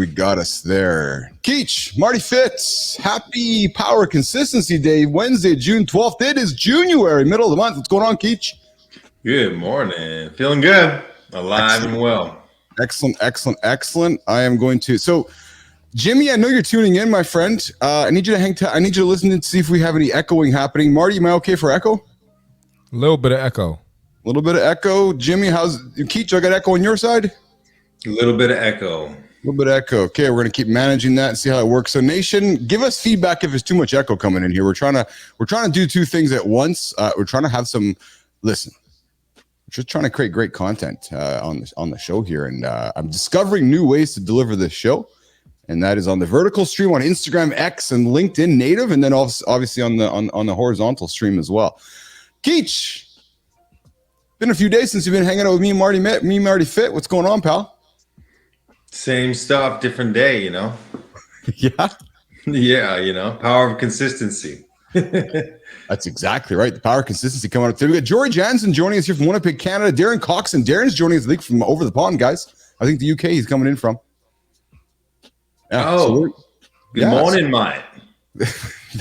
we got us there. Keach, Marty Fitz, happy Power Consistency Day, Wednesday, June 12th. It is January, middle of the month. What's going on, Keach? Good morning. Feeling good. Alive and well. Excellent. I am going to. So, Jimmy, I know you're tuning in, my friend. I need you to I need you to listen and see if we have any echoing happening. Marty, am I okay for echo? A little bit of echo. A little bit of echo. Jimmy, how's Keach? I got echo on your side? A little bit of echo. A little bit of echo. Okay, we're going to keep managing that and see how it works. So, Nation, give us feedback if there's too much echo coming in here. We're trying to do two things at once. We're trying to have some listen. We're just trying to create great content on the show here, and I'm discovering new ways to deliver this show, and that is on the vertical stream on Instagram, X, and LinkedIn Native, and then obviously on the horizontal stream as well. Keach, been a few days since you've been hanging out with me, Marty Fit. What's going on, pal? Same stuff, different day, you know? Yeah. Yeah, you know, power of consistency. That's exactly right. The power of consistency coming up today. We got George Janssen joining us here from Winnipeg, Canada. Darren Coxon. Darren's joining us, I think, from over the pond, guys. I think the UK he's coming in from. Yeah, good morning, mate.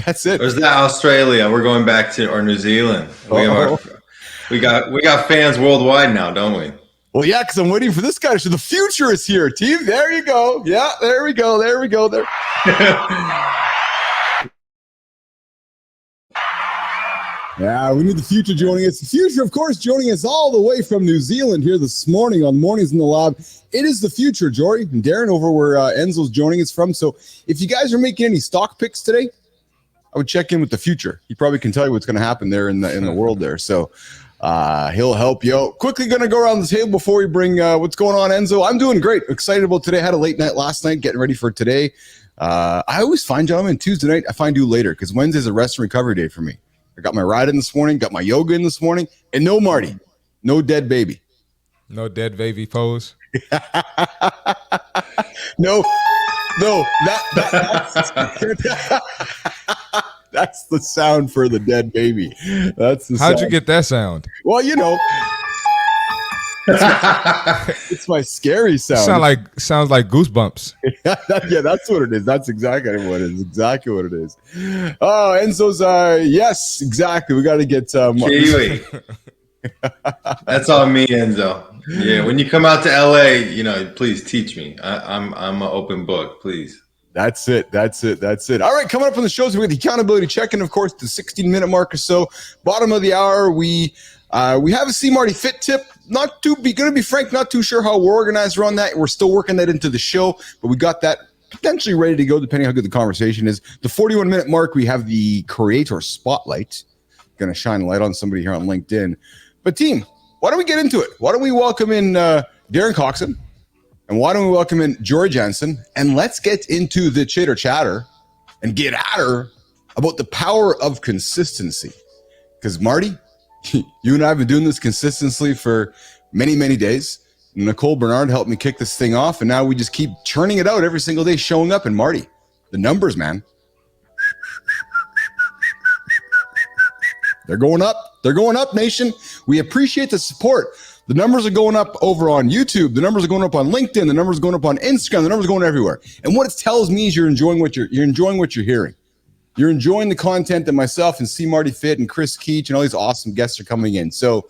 That's it. There's that Australia. We're going back to or New Zealand. We got fans worldwide now, don't we? Well, yeah, because I'm waiting for this guy to show the future is here, team. There you go. Yeah, there we go. There. Yeah, we need the future joining us. The future, of course, joining us all the way from New Zealand here this morning on Mornings in the Lab. It is the future, Jory and Darren, over where Enzo's joining us from. So if you guys are making any stock picks today, I would check in with the future. He probably can tell you what's going to happen there in the world there. So he'll help you out. Quickly going to go around the table before we bring what's going on, Enzo. I'm doing great. Excited about today. Had a late night last night, getting ready for today. I always find, gentlemen, Tuesday night, I find you later because Wednesday's a rest and recovery day for me. I got my ride in this morning, got my yoga in this morning, and no Marty, no dead baby. No dead baby pose. No, that's the sound for the dead baby. That's the How'd sound. you get that sound? Well, you know, it's my scary sound. Sounds like goosebumps. Yeah, that's what it is. That's exactly what it is. Exactly what it is. Oh, Enzo's yes, exactly. We got to get Kiwi. That's on me, Enzo. Yeah, when you come out to LA, you know, please teach me. I'm an open book, please. That's it. All right, coming up on the shows, we got the accountability check-in, of course, the 16-minute mark or so. Bottom of the hour, we have a C Marty Fit tip. Going to be frank, not too sure how we're organized around that. We're still working that into the show, but we got that potentially ready to go depending on how good the conversation is. The 41-minute mark, we have the creator spotlight. Going to shine a light on somebody here on LinkedIn. But team, why don't we get into it? Why don't we welcome in Darren Coxon? And why don't we welcome in George Janssen? And let's get into the chitter chatter and get at her about the power of consistency. Because Marty, you and I have been doing this consistently for many, many days. Nicole Bernard helped me kick this thing off, and now we just keep churning it out every single day, showing up. And Marty, the numbers, man, they're going up. They're going up, nation. We appreciate the support. The numbers are going up over on YouTube. The numbers are going up on LinkedIn. The numbers are going up on Instagram. The numbers are going everywhere. And what it tells me is you're enjoying what you're hearing. You're enjoying the content that myself and C Marty Fit and Chris Keach and all these awesome guests are coming in. So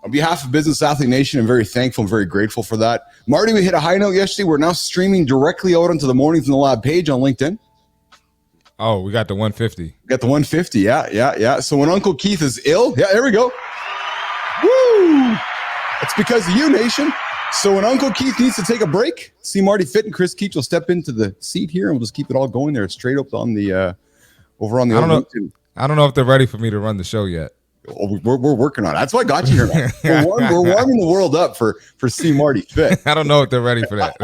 on behalf of Business Athlete Nation, I'm very thankful and very grateful for that. Marty, we hit a high note yesterday. We're now streaming directly out onto the Mornings in the Lab page on LinkedIn. Oh, we got the 150. We got the 150. Yeah. So when Uncle Keith is ill, yeah, there we go. Woo! It's because of you, nation. So when Uncle Keith needs to take a break, C Marty Fit and Chris Keach will step into the seat here, and we'll just keep it all going there straight up on the over on the. I don't know if they're ready for me to run the show yet. We're working on it. That's why I got you here. We're warming the world up for C Marty Fit. I don't know if they're ready for that.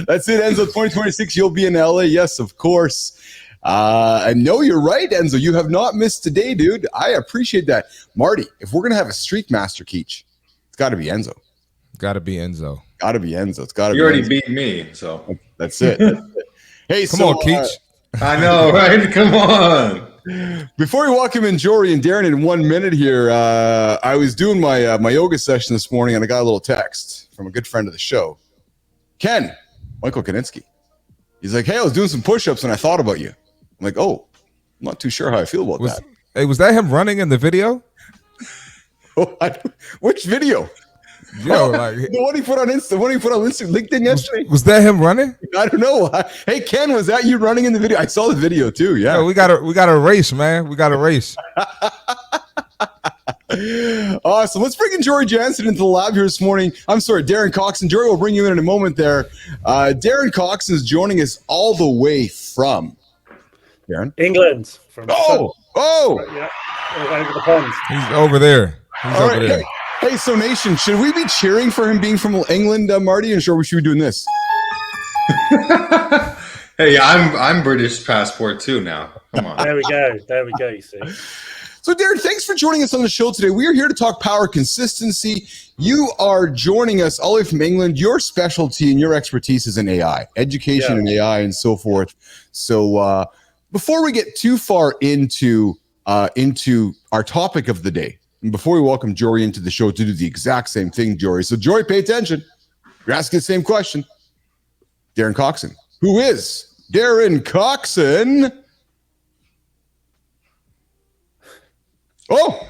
That's it, Enzo. 2026, you'll be in LA. Yes, of course. I know you're right, Enzo. You have not missed today, dude. I appreciate that. Marty, if we're going to have a streak master, Keach, it's got to be Enzo. Got to be Enzo. It's got to be You already Enzo. beat me, so. That's it. Hey, Come on, Keach. I know, right? Come on. Before we welcome in Jory and Darren in 1 minute here, I was doing my yoga session this morning, and I got a little text from a good friend of the show. Ken, Michael Kaninsky. He's like, hey, I was doing some push-ups and I thought about you. I'm like, oh, I'm not too sure how I feel about that. Hey, was that him running in the video? Which video? Yo, like The one he put on Insta, LinkedIn yesterday. Was that him running? I don't know. Hey Ken, was that you running in the video? I saw the video too. Yeah. Yo, we got a race, man. We got a race. Awesome. Let's bring in George Janssen into the lab here this morning. I'm sorry, Darren Coxon. Jory will bring you in a moment there. Darren Coxon is joining us all the way from Darren? England. From Oh. yeah, over the pond. He's over there. He's All over right. there. Hey, so Nation, should we be cheering for him being from England, Marty? And sure, we should be doing this. Hey, I'm British passport too now. Come on. There we go. You see. So, Darren, thanks for joining us on the show today. We are here to talk power consistency. You are joining us all the way from England. Your specialty and your expertise is in AI, education and AI and so forth. So, before we get too far into our topic of the day, and before we welcome Jory into the show to do the exact same thing, Jory. So, Jory, pay attention. You're asking the same question. Darren Coxon. Who is Darren Coxon? Oh.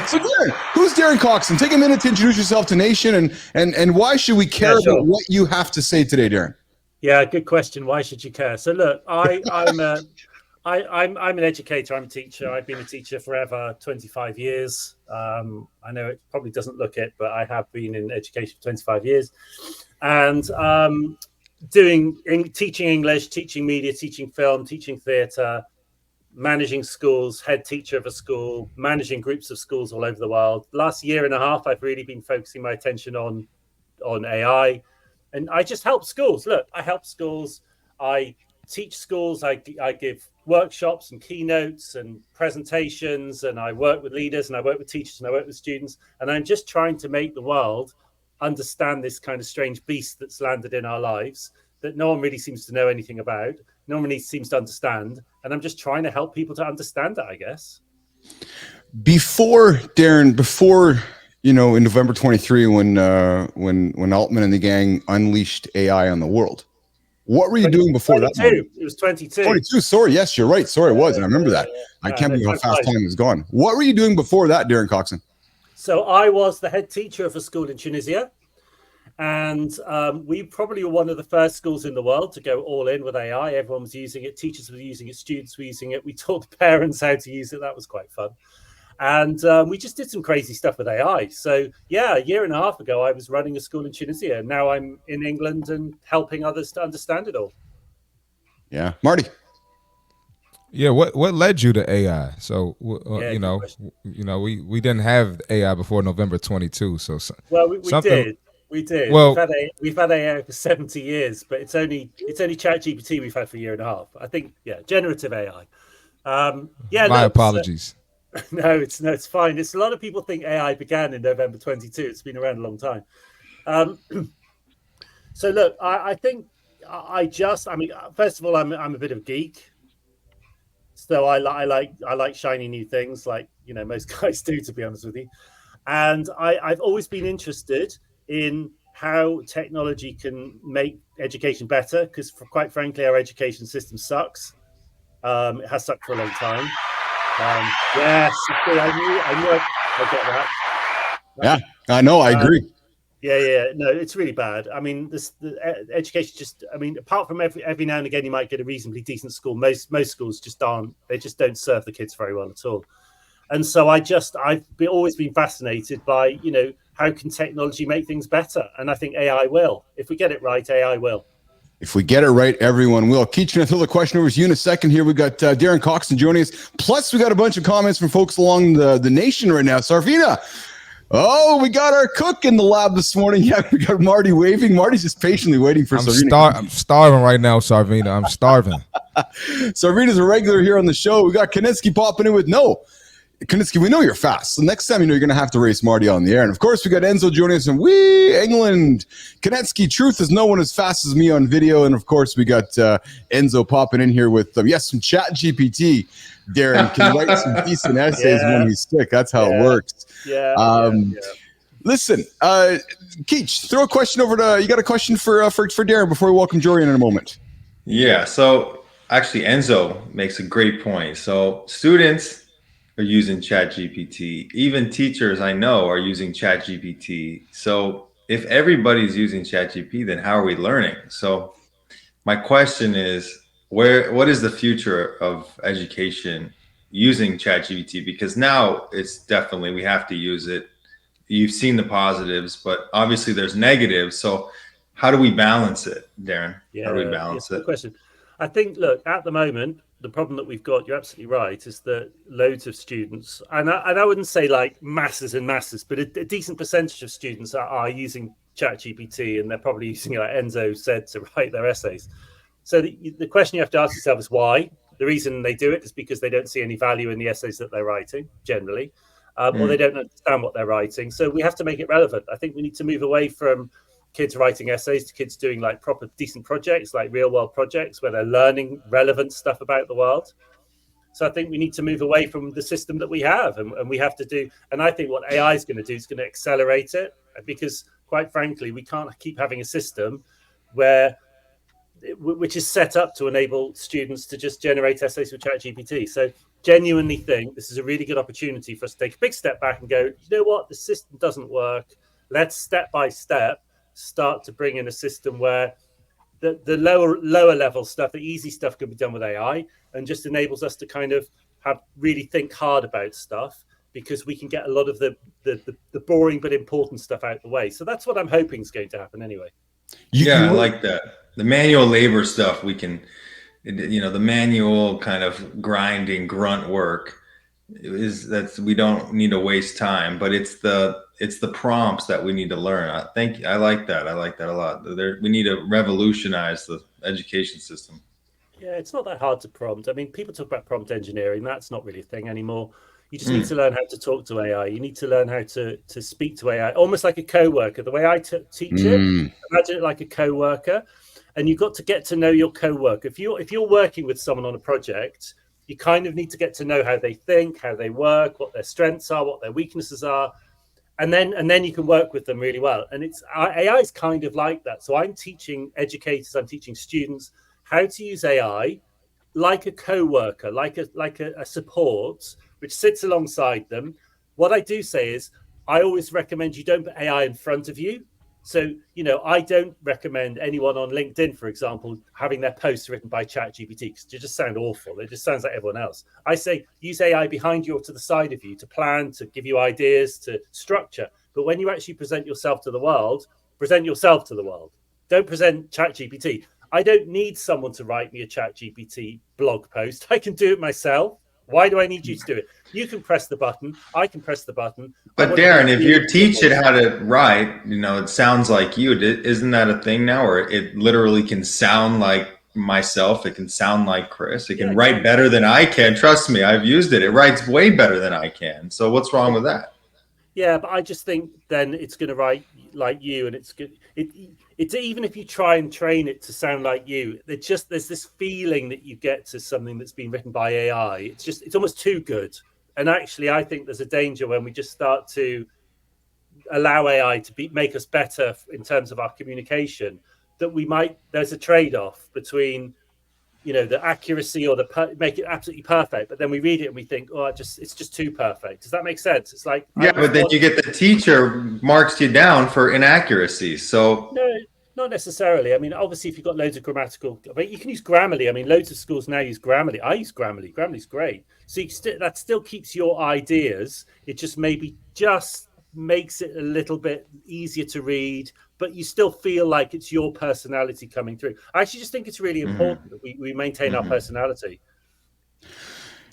So, Darren, who's Darren Coxon? Take a minute to introduce yourself to Nation, and why should we care about what you have to say today, Darren? Yeah, good question. Why should you care? So look, I'm an educator. I'm a teacher. I've been a teacher forever, 25 years. I know it probably doesn't look it, but I have been in education for 25 years, and teaching English, teaching media, teaching film, teaching theatre, managing schools, head teacher of a school, managing groups of schools all over the world. Last year and a half, I've really been focusing my attention on AI. And I just help schools. Look, I help schools. I teach schools. I give workshops and keynotes and presentations. And I work with leaders and I work with teachers and I work with students. And I'm just trying to make the world understand this kind of strange beast that's landed in our lives that no one really seems to know anything about. No one really seems to understand. And I'm just trying to help people to understand it, I guess. Before in November 23, when Altman and the gang unleashed AI on the world, what were you doing before 22. That? It was 22. 22. Sorry, yes, you're right. Sorry, it was. And I remember that. I can't believe how fast time has gone. What were you doing before that, Darren Coxon? So I was the head teacher of a school in Tunisia. And we probably were one of the first schools in the world to go all in with AI. Everyone was using it. Teachers were using it. Students were using it. We taught the parents how to use it. That was quite fun. And we just did some crazy stuff with AI. So, yeah, a year and a half ago, I was running a school in Tunisia. And now I'm in England and helping others to understand it all. Yeah. Marty. Yeah, what led you to AI? So we didn't have AI before November 22. So we did. We did. Well, we've had AI for 70 years, but it's only ChatGPT we've had for a year and a half. I think, generative AI. My apologies. No, it's fine. It's a lot of people think AI began in November 22. It's been around a long time. So look, I think first of all, I'm a bit of a geek. So I like shiny new things, like most guys do, to be honest with you. And I've always been interested in how technology can make education better, because quite frankly, our education system sucks. It has sucked for a long time. Yes, I knew I'd get that. Yeah, I know. I agree. Yeah. No, it's really bad. I mean, the education just. I mean, apart from every now and again, you might get a reasonably decent school. Most schools just aren't. They just don't serve the kids very well at all. And so I've always been fascinated by how can technology make things better, and I think AI will. If we get it right, AI will. If we get it right, everyone will. Keach, I'll throw the question over to you in a second here. We got Darren Coxon joining us. Plus, we got a bunch of comments from folks along the nation right now. Sarvina. Oh, we got our cook in the lab this morning. Yeah, we got Marty waving. Marty's just patiently waiting for Sarvina. I'm starving right now, Sarvina. I'm starving. Sarvina's a regular here on the show. We got Kaninsky popping in with no. Kaninsky, we know you're fast. So next time, you're going to have to race Marty on the air. And of course, we got Enzo joining us in England. Kaninsky, truth is no one as fast as me on video. And of course, we got Enzo popping in here with some chat GPT. Darren can write some decent essays when he's sick. That's how it works. Yeah. Listen, Keach, throw a question over to you. Got a question for Darren before we welcome Jory in a moment. Yeah. So actually, Enzo makes a great point. So students are using ChatGPT. Even teachers I know are using ChatGPT. So if everybody's using ChatGPT, then how are we learning? So my question is, what is the future of education using ChatGPT? Because now it's definitely, we have to use it. You've seen the positives, but obviously there's negatives. So how do we balance it, Darren? Yeah, how do we balance it? Good question. I think, look, at the moment, the problem that we've got, you're absolutely right, is that loads of students, and I wouldn't say like masses and masses, but a decent percentage of students are using ChatGPT, and they're probably using it, like Enzo said, to write their essays. So the question you have to ask yourself is why. The reason they do it is because they don't see any value in the essays that they're writing, generally, or they don't understand what they're writing. So we have to make it relevant. I think we need to move away from kids writing essays to kids doing like proper decent projects, like real world projects where they're learning relevant stuff about the world. So I think we need to move away from the system that we have, and we have to do, and I think what AI is going to do is going to accelerate it, because quite frankly, we can't keep having a system which is set up to enable students to just generate essays with ChatGPT. So genuinely think this is a really good opportunity for us to take a big step back and go, you know what, the system doesn't work. Let's step by step start to bring in a system where the lower level stuff, the easy stuff, can be done with AI, and just enables us to kind of really think hard about stuff, because we can get a lot of the boring but important stuff out the way. So that's what I'm hoping is going to happen anyway. I like that. The manual labor stuff, we can, the manual kind of grinding grunt work we don't need to waste time, but it's the prompts that we need to learn. I like that. I like that a lot. We need to revolutionize the education system. Yeah, it's not that hard to prompt. I mean, people talk about prompt engineering. That's not really a thing anymore. You just need to learn how to talk to AI. You need to learn how to speak to AI, almost like a co-worker. The way I teach it, imagine it like a co-worker, and you've got to get to know your co-worker. If you're working with someone on a project, you kind of need to get to know how they think, how they work, what their strengths are, what their weaknesses are, and then you can work with them really well. And AI is kind of like that. So I'm teaching educators, I'm teaching students how to use AI like a co-worker, like a support, which sits alongside them. What I do say is, I always recommend you don't put AI in front of you. So, I don't recommend anyone on LinkedIn, for example, having their posts written by ChatGPT, because they just sound awful. It just sounds like everyone else. I say use AI behind you or to the side of you to plan, to give you ideas, to structure. But when you actually present yourself to the world, present yourself to the world. Don't present ChatGPT. I don't need someone to write me a ChatGPT blog post. I can do it myself. Why do I need you to do it? You can press the button. I can press the button. But Darren, if you're teaching how to write, it sounds like you. Isn't that a thing now, where it literally can sound like myself? It can sound like Chris. It can write better than I can. Trust me, I've used it. It writes way better than I can. So what's wrong with that? Yeah, but I just think then it's going to write like you, and it's good. It's even if you try and train it to sound like you, there's this feeling that you get to something that's been written by AI. It's almost too good. And actually, I think there's a danger when we just start to allow AI to make us better in terms of our communication, that there's a trade-off between the accuracy or make it absolutely perfect, but then we read it and we think, it's just too perfect. Does that make sense? It's like, but then you get the teacher marks you down for inaccuracy. So no, not necessarily. I mean, obviously, if you've got loads of grammatical, you can use Grammarly. I mean, loads of schools now use Grammarly. I use Grammarly. Grammarly's great. So that still keeps your ideas. It just maybe just makes it a little bit easier to read, but you still feel like it's your personality coming through. I actually just think it's really important that we maintain our personality.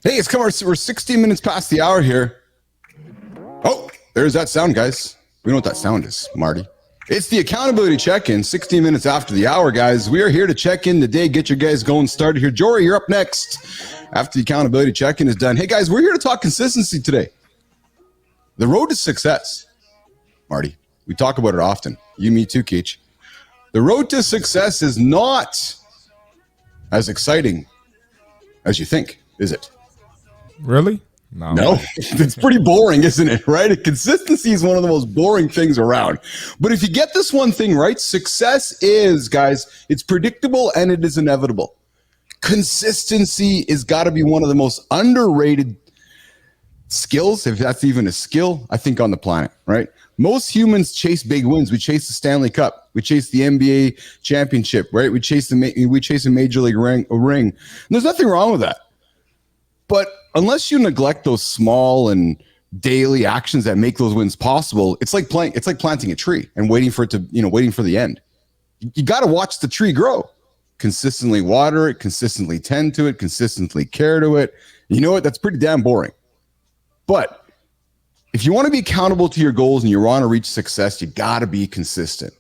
Hey, we're 16 minutes past the hour here. Oh, there's that sound, guys. We know what that sound is, Marty. It's the accountability check-in, 16 minutes after the hour, guys. We are here to check in the day, get your guys going started here. Jory, you're up next after the accountability check-in is done. Hey, guys, we're here to talk consistency today. The road to success, Marty. We talk about it often. You, me too, Keach. The road to success is not as exciting as you think, is it? Really? No, it's pretty boring, isn't it? Right? Consistency is one of the most boring things around. But if you get this one thing right, success is, guys, it's predictable and it is inevitable. Consistency is got to be one of the most underrated skills, if that's even a skill, I think, on the planet, right? Most humans chase big wins. We chase the Stanley Cup. We chase the NBA championship, right? We chase a major league ring. And there's nothing wrong with that. But unless you neglect those small and daily actions that make those wins possible, it's like planting a tree and waiting for it to, waiting for the end. You got to watch the tree grow. Consistently water it, consistently tend to it, consistently care to it. You know what? That's pretty damn boring. But if you want to be accountable to your goals and you want to reach success, you got to be consistent.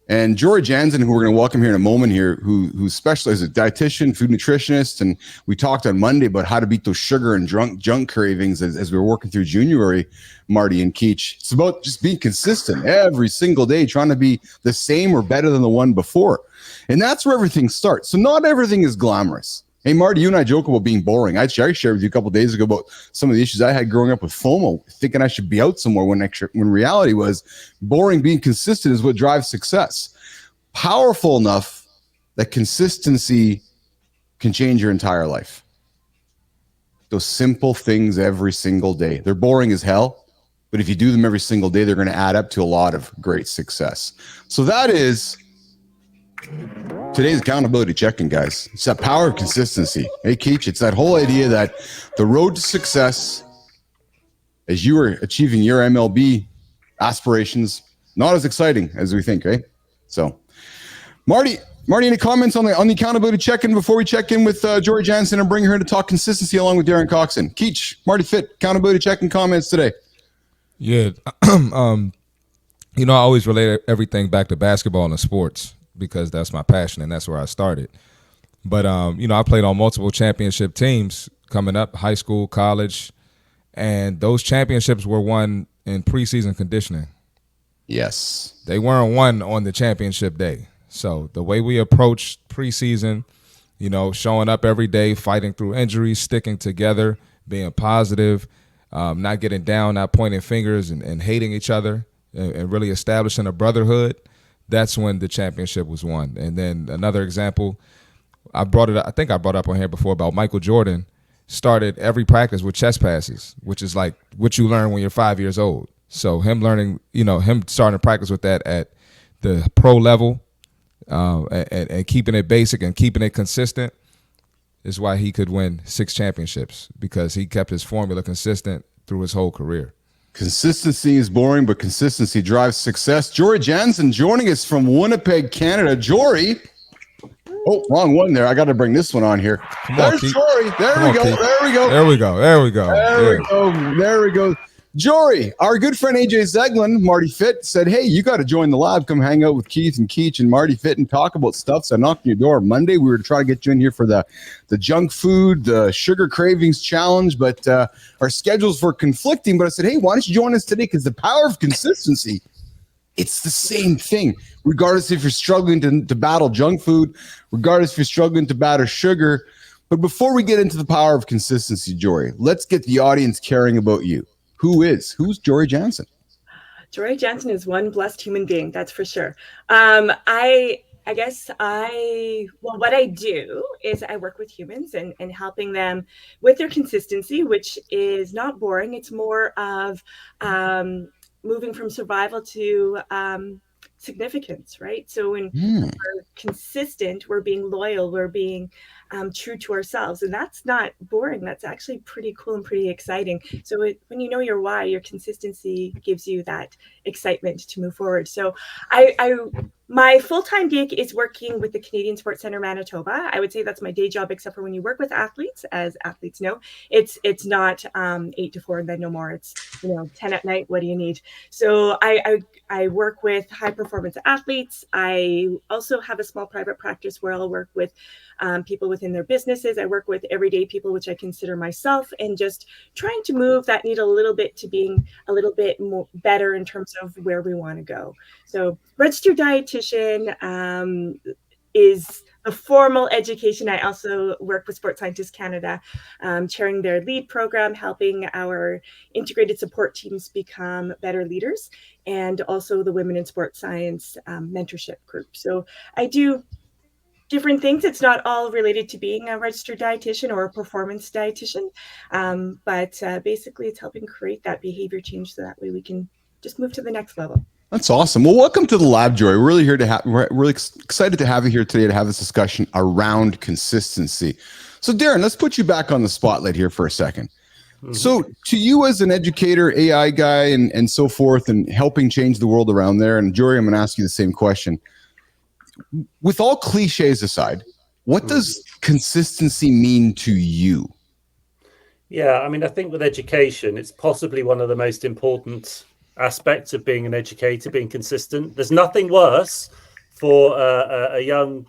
And George Janssen, who we're going to welcome here in a moment here, who specializes as a dietitian, food nutritionist, and we talked on Monday about how to beat those sugar and junk cravings as we were working through January, Marty and Keach. It's about just being consistent every single day, trying to be the same or better than the one before. And that's where everything starts. So not everything is glamorous. Hey, Marty, you and I joke about being boring. I shared with you a couple of days ago about some of the issues I had growing up with FOMO, thinking I should be out somewhere when reality was boring. Being consistent is what drives success. Powerful enough that consistency can change your entire life. Those simple things every single day. They're boring as hell, but if you do them every single day, they're going to add up to a lot of great success. So that is today's accountability check-in, guys. It's that power of consistency. Hey, Keach, it's that whole idea that the road to success, as you are achieving your MLB aspirations, not as exciting as we think, right? So, Marty, any comments on the accountability check-in before we check in with George Janssen and bring her in to talk consistency along with Darren Coxon? Keach, Marty Fit, accountability check-in comments today. Yeah, I always relate everything back to basketball and sports, because that's my passion and that's where I started. But, I played on multiple championship teams coming up, high school, college, and those championships were won in preseason conditioning. Yes. They weren't won on the championship day. So the way we approach preseason, showing up every day, fighting through injuries, sticking together, being positive, not getting down, not pointing fingers and hating each other, and really establishing a brotherhood, that's when the championship was won. And then another example, I think I brought up on here before about Michael Jordan started every practice with chest passes, which is like what you learn when you're 5 years old. So him learning, him starting to practice with that at the pro level, and keeping it basic and keeping it consistent is why he could win 6 championships, because he kept his formula consistent through his whole career. Consistency is boring, but consistency drives success. George Janssen joining us from Winnipeg, Canada. Jory. Oh, wrong one there. I got to bring this one on here. There's Jory. There we go. Jory, our good friend AJ Zeglin, Marty Fit, said, hey, you got to join the lab. Come hang out with Keith and Keach and Marty Fit and talk about stuff. So I knocked on your door Monday. We were to try to get you in here for the junk food, the sugar cravings challenge, but our schedules were conflicting. But I said, hey, why don't you join us today? Because the power of consistency, it's the same thing, regardless if you're struggling to battle junk food, regardless if you're struggling to battle sugar. But before we get into the power of consistency, Jory, let's get the audience caring about you. Who's Jory Janssen? Jory Janssen is one blessed human being, that's for sure. What I do is I work with humans and helping them with their consistency, which is not boring. It's more of moving from survival to significance, right? So when we're consistent, we're being loyal, we're being true to ourselves, and that's not boring. That's actually pretty cool and pretty exciting. So when you know your why, your consistency gives you that excitement to move forward. So my full-time gig is working with the Canadian Sports Centre Manitoba. I would say that's my day job, except for when you work with athletes. As athletes know, it's not 8 to 4 and then no more. It's 10 at night. What do you need? So I work with high performance athletes. I also have a small private practice where I'll work with people within their businesses. I work with everyday people, which I consider myself, and just trying to move that needle a little bit to being a little bit more better in terms of where we want to go. So registered dietitian is the formal education. I also work with Sports Scientists Canada, chairing their LEAD program, helping our integrated support teams become better leaders, and also the Women in Sports Science mentorship group. So I do different things. It's not all related to being a registered dietitian or a performance dietitian, but basically it's helping create that behavior change so that way we can just move to the next level. That's awesome. Well, welcome to the lab, Joy. We're really here to we're really excited to have you here today to have this discussion around consistency. So, Darren, let's put you back on the spotlight here for a second. So, to you as an educator, AI guy, and so forth, and helping change the world around there, and Jory, I'm going to ask you the same question. With all cliches aside, what does consistency mean to you? Yeah, I mean, I think with education, it's possibly one of the most important aspects of being an educator, being consistent. There's nothing worse for a young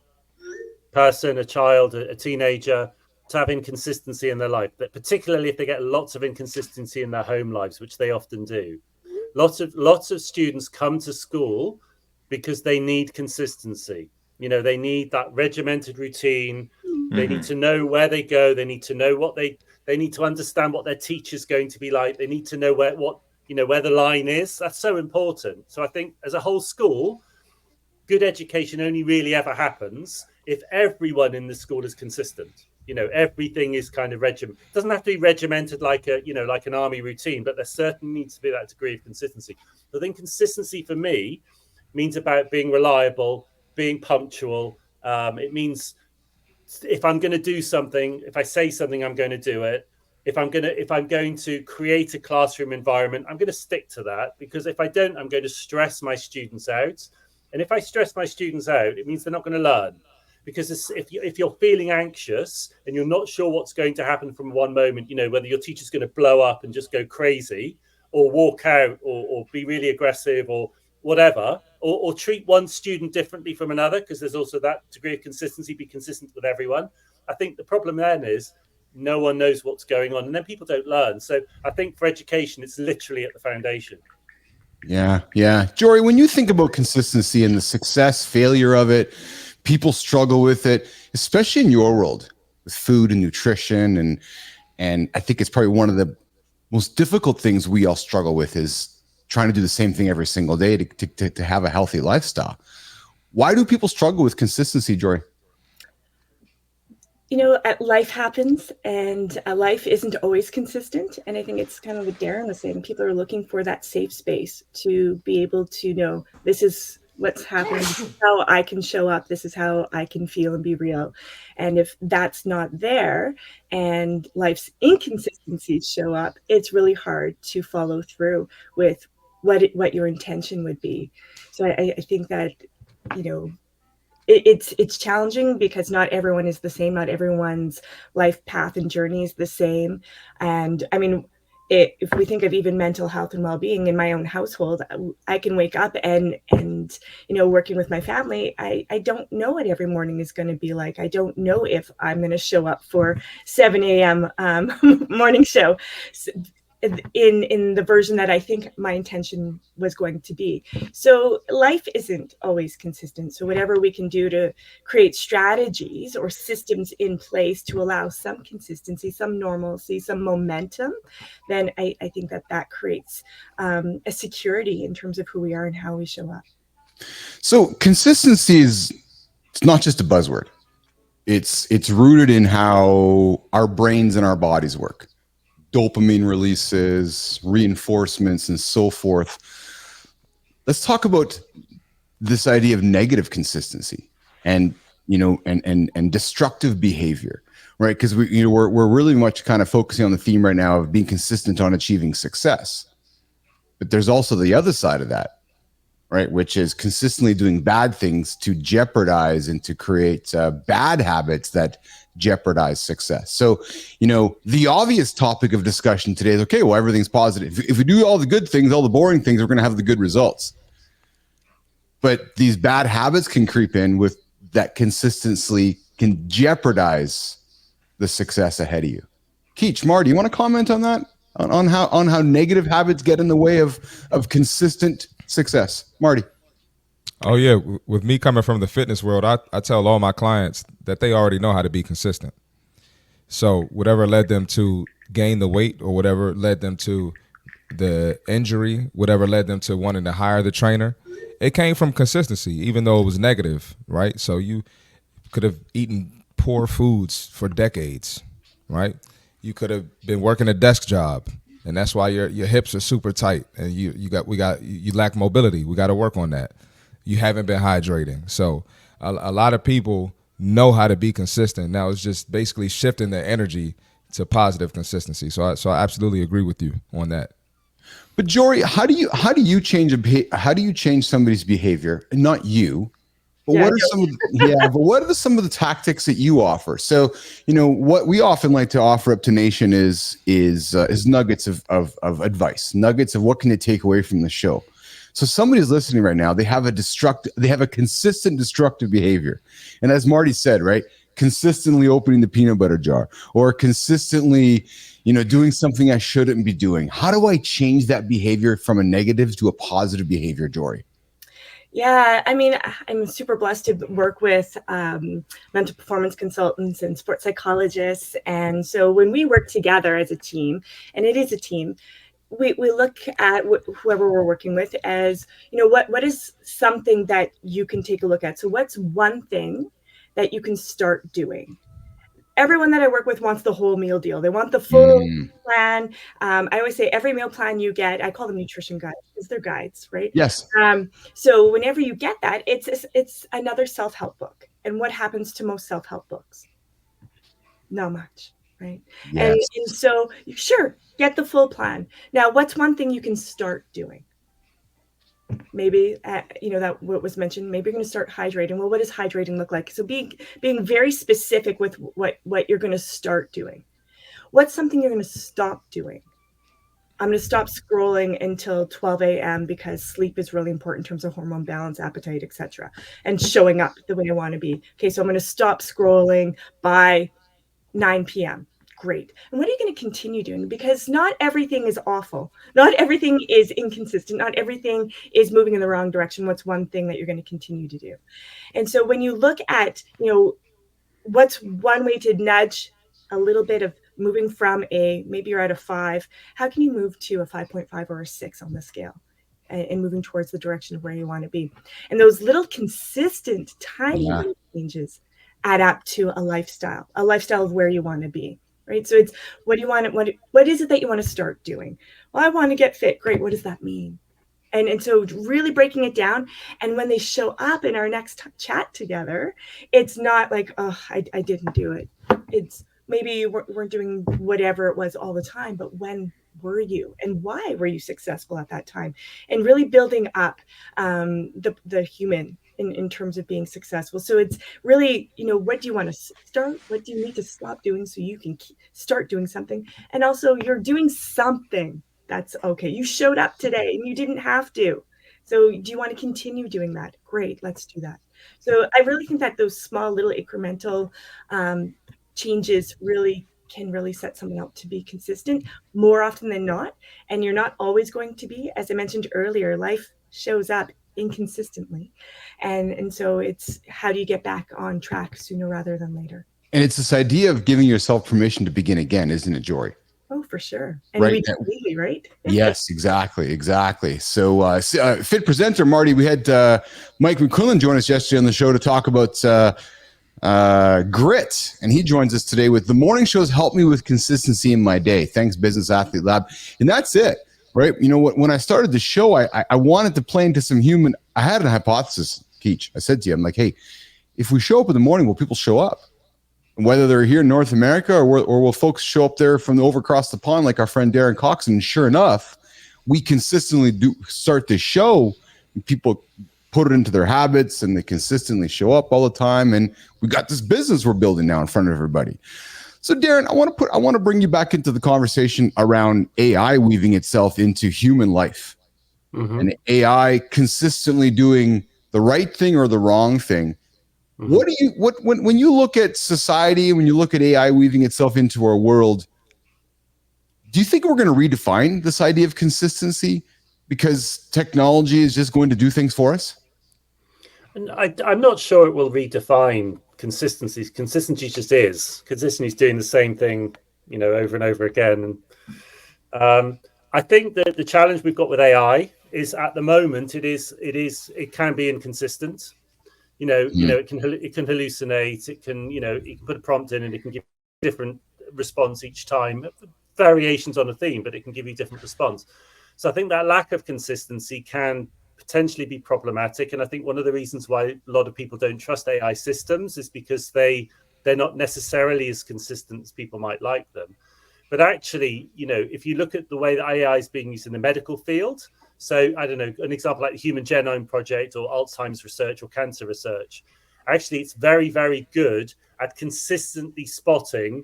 person, a child, a teenager, to have inconsistency in their life, but particularly if they get lots of inconsistency in their home lives, which they often do. Lots of students come to school because they need consistency. You know, they need that regimented routine. They need to know where they go. They need to know what they need to understand what their teacher's going to be like. They need to know where the line is. That's so important. So I think as a whole school, good education only really ever happens if everyone in the school is consistent. You know, everything is kind of It doesn't have to be regimented like an army routine, but there certainly needs to be that degree of consistency. I think consistency for me means about being reliable, being punctual. It means if I'm going to do something, if I say something, I'm going to do it. If I'm going to create a classroom environment, I'm going to stick to that, because if I don't, I'm going to stress my students out. And if I stress my students out, it means they're not going to learn. Because if you're feeling anxious and you're not sure what's going to happen from one moment, you know, whether your teacher's going to blow up and just go crazy, or walk out, or be really aggressive, or whatever, or treat one student differently from another, because there's also that degree of consistency, be consistent with everyone. I think the problem then is no one knows what's going on, and then people don't learn. So I think for education, it's literally at the foundation. Yeah. Jory, when you think about consistency and the success, failure of it, people struggle with it, especially in your world with food and nutrition. And I think it's probably one of the most difficult things we all struggle with is trying to do the same thing every single day to have a healthy lifestyle. Why do people struggle with consistency, Jory? You know, life happens, and life isn't always consistent. And I think it's kind of what Darren was saying. People are looking for that safe space to be able to know this is what's happening, this is how I can show up, this is how I can feel and be real. And if that's not there and life's inconsistencies show up, it's really hard to follow through with what your intention would be. So I think that, you know, it's challenging because not everyone is the same. Not everyone's life path and journey is the same. And I mean, if we think of even mental health and well-being in my own household, I can wake up and you know, working with my family, I don't know what every morning is going to be like. I don't know if I'm going to show up for 7 a.m. Morning show in the version that I think my intention was going to be. So life isn't always consistent. So whatever we can do to create strategies or systems in place to allow some consistency, some normalcy, some momentum, then I think that creates a security in terms of who we are and how we show up. So consistency it's not just a buzzword. It's rooted in how our brains and our bodies work. Dopamine releases, reinforcements, and so forth. Let's talk about this idea of negative consistency and, you know, and destructive behavior, right? Because we're really much kind of focusing on the theme right now of being consistent on achieving success. But there's also the other side of that, right? Which is consistently doing bad things to jeopardize and to create bad habits that jeopardize success. So, you know, the obvious topic of discussion today is, okay, well, everything's positive. If we do all the good things, all the boring things, we're going to have the good results. But these bad habits can creep in with that consistency can jeopardize the success ahead of you. Keach, Marty, you want to comment on that? On how negative habits get in the way of consistent success? Marty. Oh yeah, with me coming from the fitness world, I tell all my clients that they already know how to be consistent. So whatever led them to gain the weight, or whatever led them to the injury, whatever led them to wanting to hire the trainer, it came from consistency, even though it was negative, right? So you could have eaten poor foods for decades, right? You could have been working a desk job, and that's why your hips are super tight, and you lack mobility. We got to work on that. You haven't been hydrating. So a lot of people know how to be consistent. Now it's just basically shifting their energy to positive consistency. So I absolutely agree with you on that. But Jory, how do you change somebody's behavior? Not you, but Yeah, what are some of the tactics that you offer? So, what we often like to offer up to Nation is nuggets of advice, nuggets of what can they take away from the show. So somebody's listening right now, they have a consistent destructive behavior. And as Marty said, right, consistently opening the peanut butter jar, or consistently, doing something I shouldn't be doing. How do I change that behavior from a negative to a positive behavior, Jory? Yeah, I mean, I'm super blessed to work with mental performance consultants and sports psychologists. And so when we work together as a team, and it is a team, we look at whoever we're working with as, what is something that you can take a look at? So what's one thing that you can start doing? Everyone that I work with wants the whole meal deal. They want the full plan. I always say every meal plan you get, I call them nutrition guides because they're guides, right? Yes. So whenever you get that, it's another self-help book. And what happens to most self-help books? Not much, right? Yes. And so sure, get the full plan. Now, what's one thing you can start doing? Maybe, that what was mentioned, maybe you're going to start hydrating. Well, what does hydrating look like? So being very specific with what you're going to start doing. What's something you're going to stop doing? I'm going to stop scrolling until 12 a.m. because sleep is really important in terms of hormone balance, appetite, etc., and showing up the way I want to be. Okay, so I'm going to stop scrolling by 9 p.m. Great. And what are you going to continue doing? Because not everything is awful. Not everything is inconsistent. Not everything is moving in the wrong direction. What's one thing that you're going to continue to do? And so when you look at, what's one way to nudge a little bit of moving from maybe you're at a 5, how can you move to a 5.5 or a 6 on the scale? And moving towards the direction of where you want to be. And those little consistent, tiny little changes add up to a lifestyle of where you want to be. Right. So it's what do you want? What is it that you want to start doing? Well, I want to get fit. Great. What does that mean? And so really breaking it down. And when they show up in our next chat together, it's not like, oh, I didn't do it. It's maybe you weren't doing whatever it was all the time, but when were you and why were you successful at that time? And really building up the human in terms of being successful. So it's really, what do you want to start? What do you need to stop doing so you can start doing something? And also you're doing something that's okay. You showed up today and you didn't have to. So do you want to continue doing that? Great, let's do that. So I really think that those small little incremental changes can really set someone up to be consistent more often than not. And you're not always going to be, as I mentioned earlier, life shows up inconsistently. And so it's how do you get back on track sooner rather than later? And it's this idea of giving yourself permission to begin again, isn't it, Jory? Oh, for sure. And right. We do daily, right? Yes, exactly. So Fit Presenter, Marty, we had Mike McQuillan join us yesterday on the show to talk about grit, and he joins us today with the morning shows help me with consistency in my day. Thanks, Business Athlete Lab. And that's it, right? When I started the show, I wanted to play into some human. I had a hypothesis, Keach. I said to you, I'm like, hey, if we show up in the morning, will people show up? And whether they're here in North America or will folks show up there from over across the pond like our friend Darren Coxon? And sure enough, we consistently do start the show, and people put it into their habits and they consistently show up all the time. And we got this business we're building now in front of everybody. So Darren, I want to bring you back into the conversation around AI weaving itself into human life, and AI consistently doing the right thing or the wrong thing. When you look at society, when you look at AI weaving itself into our world, do you think we're going to redefine this idea of consistency because technology is just going to do things for us? I'm not sure it will redefine consistency. Consistency just is. Consistency is doing the same thing, over and over again. And I think that the challenge we've got with AI is at the moment it can be inconsistent. It can hallucinate. It can you can put a prompt in and it can give different response each time, variations on a theme, but it can give you different response. So I think that lack of consistency can potentially be problematic. And I think one of the reasons why a lot of people don't trust AI systems is because they're not necessarily as consistent as people might like them. But actually, if you look at the way that AI is being used in the medical field, so I don't know, an example like the Human Genome Project or Alzheimer's research or cancer research, actually it's very, very good at consistently spotting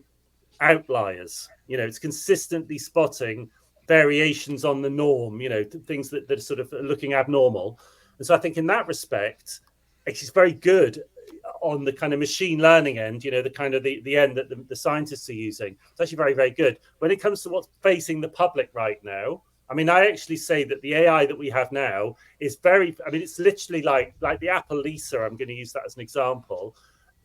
outliers. It's consistently spotting variations on the norm, things that are sort of looking abnormal. And so I think in that respect, it's very good on the kind of machine learning end, the kind of the end that the scientists are using. It's actually very, very good. When it comes to what's facing the public right now, I mean, I actually say that the AI that we have now is it's literally like the Apple Lisa. I'm going to use that as an example.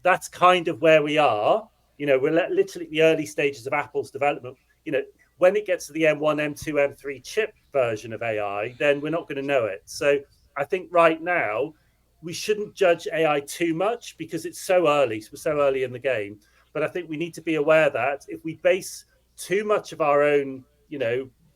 That's kind of where we are. We're literally at the early stages of Apple's development. When it gets to the M1, M2, M3 chip version of AI, then we're not going to know it. So I think right now we shouldn't judge AI too much because it's so early. We're so early in the game. But I think we need to be aware that if we base too much of our own,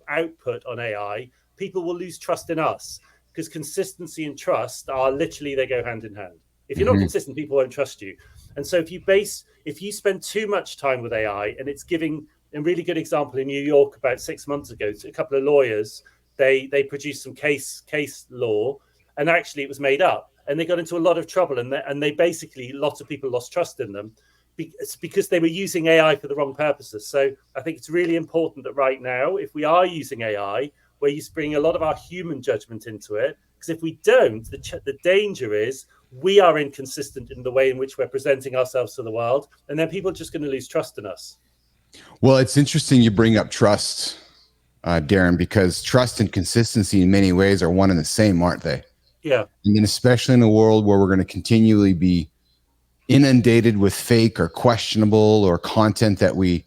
output on AI, people will lose trust in us, because consistency and trust are literally, they go hand in hand. If you're not consistent, people won't trust you. And so if you spend too much time with AI, and it's giving a really good example in New York about 6 months ago, a couple of lawyers, they produced some case law, and actually it was made up, and they got into a lot of trouble, and they basically, lots of people lost trust in them because they were using AI for the wrong purposes. So I think it's really important that right now, if we are using AI, we're bringing a lot of our human judgment into it, because if we don't, the danger is we are inconsistent in the way in which we're presenting ourselves to the world, and then people are just going to lose trust in us. Well, it's interesting you bring up trust, Darren, because trust and consistency in many ways are one and the same, aren't they? Yeah. I mean, especially in a world where we're going to continually be inundated with fake or questionable or content that we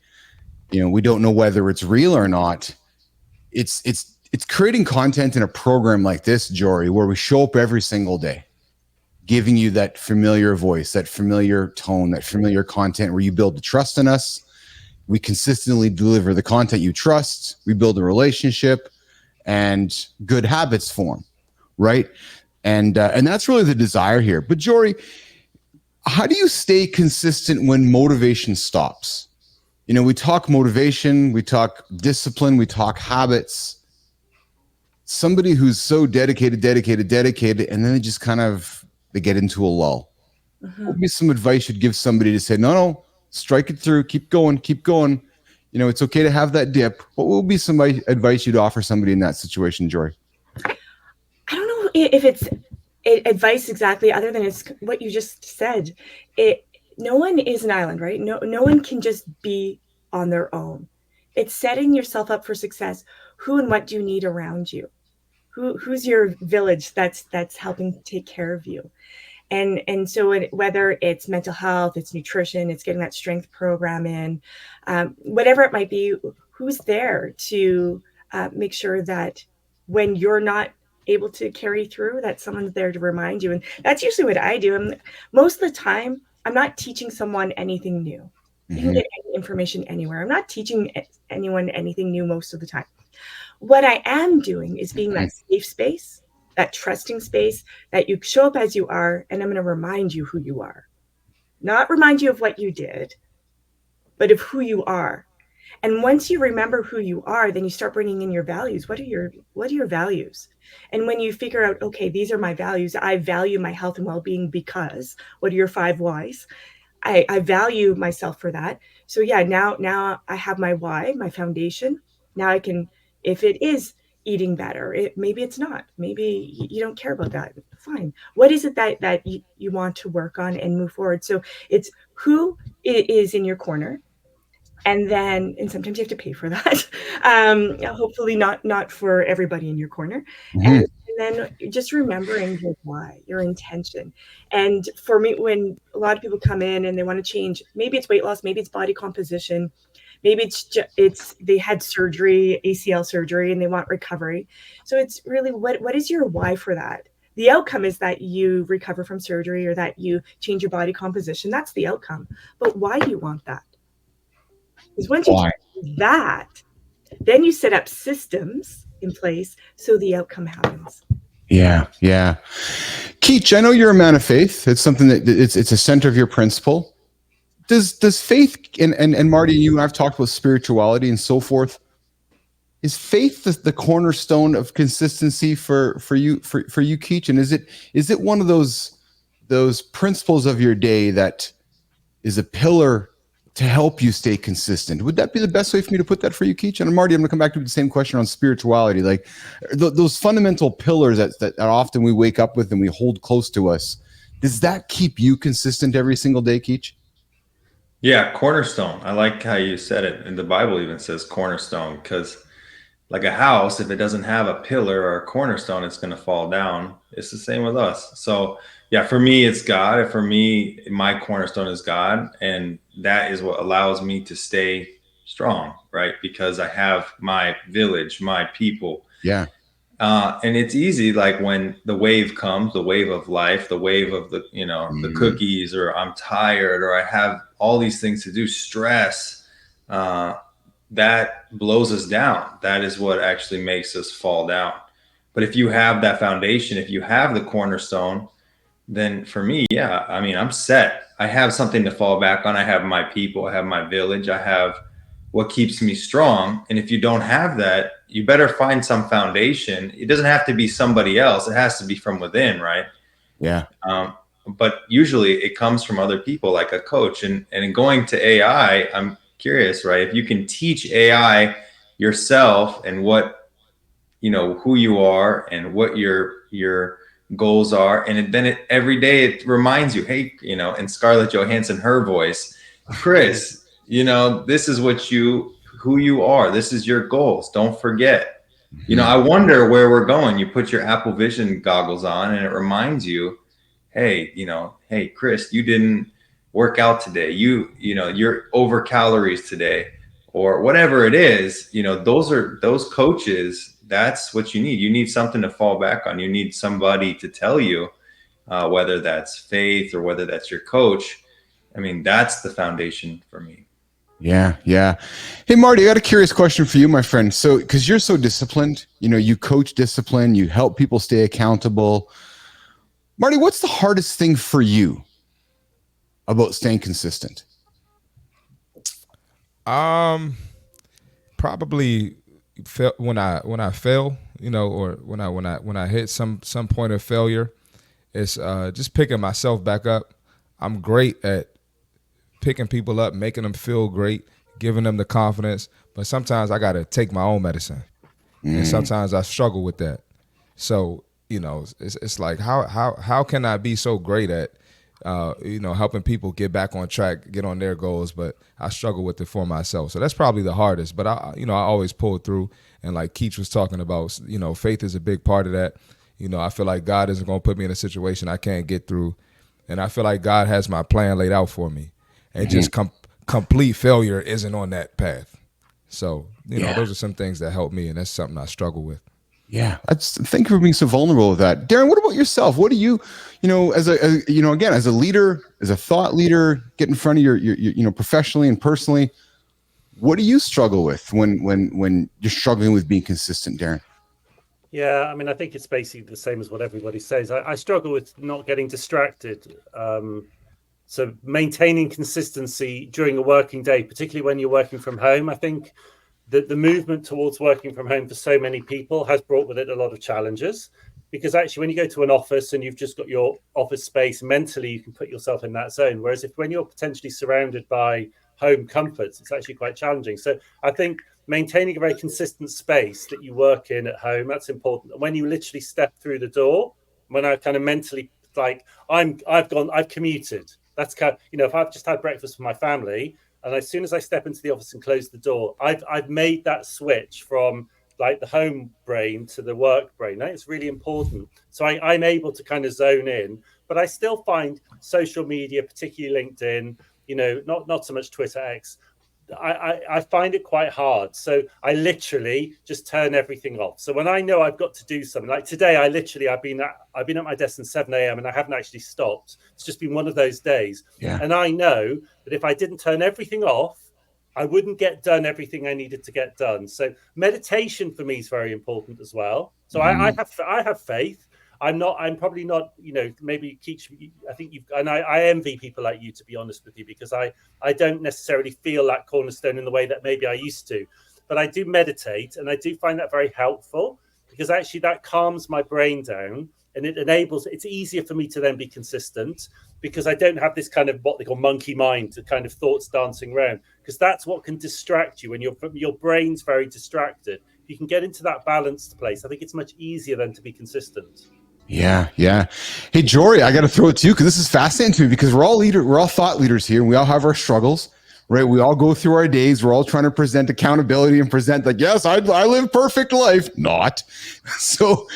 don't know whether it's real or not. It's creating content in a program like this, Jory, where we show up every single day, giving you that familiar voice, that familiar tone, that familiar content where you build the trust in us. We consistently deliver the content you trust. We build a relationship, and good habits form, right? And that's really the desire here. But Jory, how do you stay consistent when motivation stops? We talk motivation, we talk discipline, we talk habits. Somebody who's so dedicated, and then they get into a lull. What would be some advice you'd give somebody to say, no, strike it through, keep going. It's okay to have that dip. What would be some advice you'd offer somebody in that situation, Jory? I don't know if it's advice exactly, other than it's what you just said. No one is an island, right? No one can just be on their own. It's setting yourself up for success. Who and what do you need around you? Who's your village that's helping take care of you? And so whether it's mental health, it's nutrition, it's getting that strength program in, whatever it might be, who's there to make sure that when you're not able to carry through, that someone's there to remind you. And that's usually what I do. And most of the time, I'm not teaching someone anything new. You can get any information anywhere. I'm not teaching anyone anything new most of the time. What I am doing is being that safe space, that trusting space, that you show up as you are, and I'm going to remind you who you are. Not remind you of what you did, but of who you are. And once you remember who you are, then you start bringing in your values. What are your values? And when you figure out, okay, these are my values. I value my health and well-being because, what are your 5 whys? I value myself for that. So yeah, now I have my why, my foundation. Now I can, if it is eating better, maybe it's not. Maybe you don't care about that. Fine. What is it that you want to work on and move forward? So it's who is in your corner. And sometimes you have to pay for that. Hopefully not for everybody in your corner. And then just remembering your why, your intention. And for me, when a lot of people come in and they want to change, maybe it's weight loss, maybe it's body composition, maybe it's they had surgery, ACL surgery, and they want recovery. So it's really what is your why for that? The outcome is that you recover from surgery or that you change your body composition. That's the outcome. But why do you want that? Because once you do that, then you set up systems in place so the outcome happens. Yeah. Keach, I know you're a man of faith. It's something that it's a center of your principle. Does faith and Marty, you and I've talked about spirituality and so forth. Is faith the cornerstone of consistency for you, Keach? And is it one of those principles of your day that is a pillar to help you stay consistent? Would that be the best way for me to put that for you, Keach? And Marty, I'm going to come back to the same question on spirituality. Like those fundamental pillars that often we wake up with and we hold close to us. Does that keep you consistent every single day, Keach? Yeah, cornerstone. I like how you said it. And the Bible even says cornerstone, because like a house, if it doesn't have a pillar or a cornerstone, it's going to fall down. It's the same with us. So yeah, for me, it's God. For me, my cornerstone is God. And that is what allows me to stay strong, right? Because I have my village, my people. Yeah. And it's easy, like when the wave comes, the wave of life, the wave of the, the cookies, or I'm tired, or I have all these things to do, stress, that blows us down. That is what actually makes us fall down. But if you have that foundation, if you have the cornerstone, then for me, yeah, I mean, I'm set. I have something to fall back on. I have my people, I have my village, I have what keeps me strong. And if you don't have that, you better find some foundation. It doesn't have to be somebody else. It has to be from within, right? Yeah. But usually it comes from other people, like a coach. And in going to AI, I'm curious, right? If you can teach AI yourself and what, who you are and what your goals are. And then every day it reminds you, hey, in Scarlett Johansson, her voice, Chris, this is who you are. This is your goals. Don't forget. I wonder where we're going. You put your Apple Vision goggles on and it reminds you, hey, hey, Chris, you didn't work out today. You're over calories today, or whatever it is. Those coaches. That's what you need. You need something to fall back on. You need somebody to tell you, whether that's faith or whether that's your coach. I mean, that's the foundation for me. Yeah. Hey, Marty, I got a curious question for you, my friend. So, because you're so disciplined, you coach discipline, you help people stay accountable. Marty, what's the hardest thing for you about staying consistent? Probably when I fail, or when I hit some point of failure, it's just picking myself back up. I'm great at picking people up, making them feel great, giving them the confidence. But sometimes I got to take my own medicine. And sometimes I struggle with that. So, it's like, how can I be so great at, helping people get back on track, get on their goals, but I struggle with it for myself. So that's probably the hardest, but I always pull through. And like Keach was talking about, faith is a big part of that. I feel like God isn't going to put me in a situation I can't get through. And I feel like God has my plan laid out for me. And just complete failure isn't on that path. So, those are some things that help me, and that's something I struggle with. Yeah, thank you for being so vulnerable with that. Darren, what about yourself? What do you, as a leader, as a thought leader, get in front of your professionally and personally, what do you struggle with when you're struggling with being consistent, Darren? Yeah, I mean, I think it's basically the same as what everybody says. I struggle with not getting distracted. So maintaining consistency during a working day, particularly when you're working from home, I think that the movement towards working from home for so many people has brought with it a lot of challenges. Because actually, when you go to an office and you've just got your office space, mentally you can put yourself in that zone. Whereas when you're potentially surrounded by home comforts, it's actually quite challenging. So I think maintaining a very consistent space that you work in at home, that's important. And when you literally step through the door, when I kind of mentally, like, I've commuted. That's kind of, if I've just had breakfast with my family, and as soon as I step into the office and close the door, I've made that switch from like the home brain to the work brain. It's really important. So I'm able to kind of zone in, but I still find social media, particularly LinkedIn, not so much Twitter, X, I find it quite hard. So I literally just turn everything off. So when I know I've got to do something, like today, I've been at my desk since 7 a.m. and I haven't actually stopped. It's just been one of those days. Yeah. And I know that if I didn't turn everything off, I wouldn't get done everything I needed to get done. So meditation for me is very important as well. So I have faith. I'm probably not, maybe I think I envy people like you, to be honest with you, because I don't necessarily feel that cornerstone in the way that maybe I used to, but I do meditate, and I do find that very helpful, because actually that calms my brain down, and it's easier for me to then be consistent, because I don't have this kind of what they call monkey mind, the kind of thoughts dancing around, because that's what can distract you when your brain's very distracted. If you can get into that balanced place, I think it's much easier then to be consistent. Yeah. Hey, Jory, I got to throw it to you, because this is fascinating to me, because we're all thought leaders here, and we all have our struggles, right? We all go through our days. We're all trying to present accountability and present like, yes, I live perfect life. Not. So